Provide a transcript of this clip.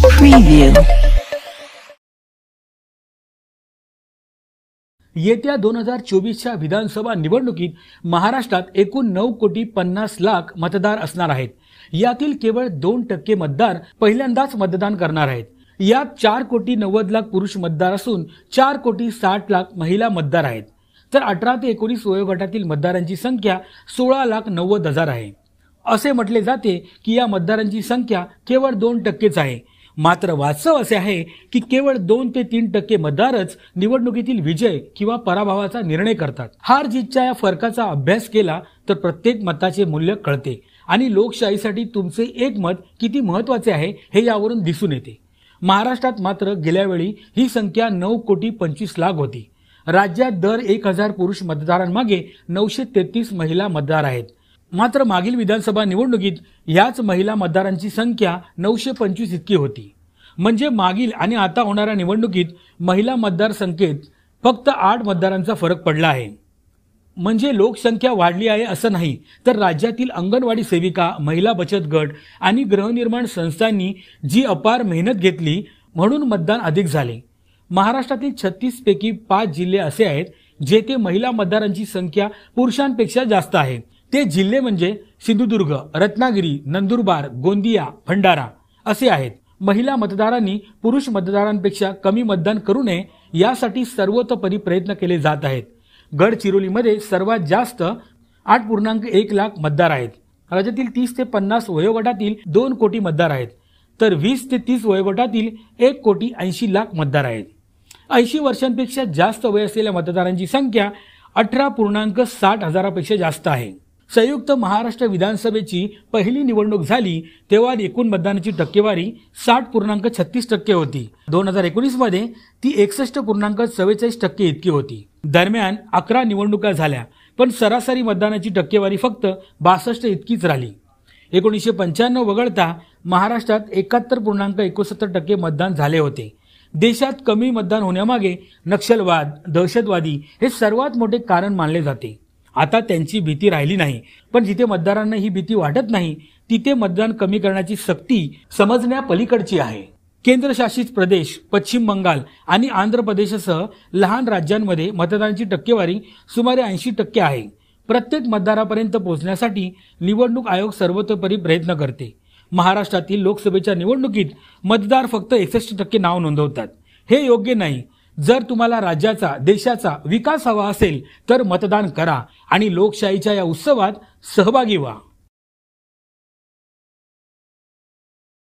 Preview. येत्या 2024च्या विधानसभा निवडणुकीत महाराष्ट्रात एकूण 9,50,00,000 मतदार असणार आहेत। यातील केवळ 2% मतदार पहिल्यांदाच मतदान करणार आहेत। यात 4,90,00,000 पुरुष मतदार असून 4,60,00,000 महिला मतदार आहेत। तर 18 ते 19 वयोगटातील मतदारांची संख्या 16,90,000 आहे। असे म्हटले जाते की या मतदारांची संख्या केवळ 2%च आहे। मात्र वास्तव असे आहे की केवळ 2 ते 3% मतदारच निवडणुकीतील विजय किंवा पराभवाचा निर्णय करतात। हार जीतच्या या फरकाचा अभ्यास केला तर प्रत्येक मताचे मूल्य कळते आणि लोकशाहीसाठी तुमचे एक मत किती महत्त्वाचे आहे हे यावरून दिसून येते। महाराष्ट्रात मात्र गेल्या वेळी ही संख्या 9,25,00,000 होती। राज्यात दर 1,000 पुरुष मतदारांमागे 933 महिला मतदार आहेत। मात्र मागील विधानसभा निवडणुकीत याच महिला मतदारांची संख्या 925 इतकी होती। म्हणजे मागील आणि आता होणाऱ्या निवडणुकीत महिला मतदार संख्येत फक्त 8 मतदारांचा फरक पडला आहे। म्हणजे लोकसंख्या वाढली आहे असं नाही, तर राज्यातील अंगणवाडी सेविका, महिला बचत गट आणि गृहनिर्माण संस्थांनी जी अपार मेहनत घेतली म्हणून मतदान अधिक झाले। महाराष्ट्रातील 36 पैकी 5 जिल्हे असे आहेत जेथे महिला मतदारांची संख्या पुरुषांपेक्षा जास्त आहे। ते जिल्हे म्हणजे सिंधुदुर्ग, रत्नागिरी, नंदुरबार, गोंदिया, भंडारा असे आहेत। महिला मतदारांनी पुरुष मतदारांपेक्षा कमी मतदान करू नये यासाठी सर्वतोपरी प्रयत्न केले जात आहेत। गडचिरोलीमध्ये सर्वात जास्त 8,1 लाख मतदार आहेत। राज्यातील 30 ते 50 वयोगटातील 2 कोटी मतदार आहेत, तर 20 ते 30 वयोगटातील 1,80,00,000 मतदार आहेत। 80 वर्षांपेक्षा जास्त वय असलेल्या मतदारांची संख्या 18,60,000पेक्षा जास्त आहे। संयुक्त महाराष्ट्र विधानसभेची पहिली निवडणूक झाली तेव्हा एकूण मतदानाची टक्केवारी 60.36% होती। 2019 मध्ये ती 61.44% इतकी होती। दरम्यान 11 निवडणुका झाल्या, पण सरासरी मतदानाची टक्केवारी फक्त 62 इतकीच राहिली। 1995 वगळता महाराष्ट्रात 71.61% मतदान झाले होते। देशात कमी मतदान होण्यामागे नक्षलवाद, दहशतवादी हे सर्वात मोठे कारण मानले जाते। आता त्यांची भीती राहिली नाही, पण जिथे मतदारांना ही भीती वाटत नाही तिथे मतदान कमी करण्याची सक्ती समजण्यापलीकडची आहे। केंद्रशासित प्रदेश, पश्चिम बंगाल आणि आंध्र प्रदेशसह लहान राज्यांमध्ये मतदानाची टक्केवारी सुमारे 80% आहे। प्रत्येक मतदारापर्यंत पोहोचण्यासाठी निवडणूक आयोग सर्वतोपरी प्रयत्न करते। महाराष्ट्रातील लोकसभेच्या निवडणुकीत मतदार फक्त 61% नाव नोंदवतात। हे योग्य नाही। जर तुम्हाला राज्याचा, देशाचा विकास हवा असेल तर मतदान करा आणि लोकशाहीच्या या उत्सवात सहभागी व्हा।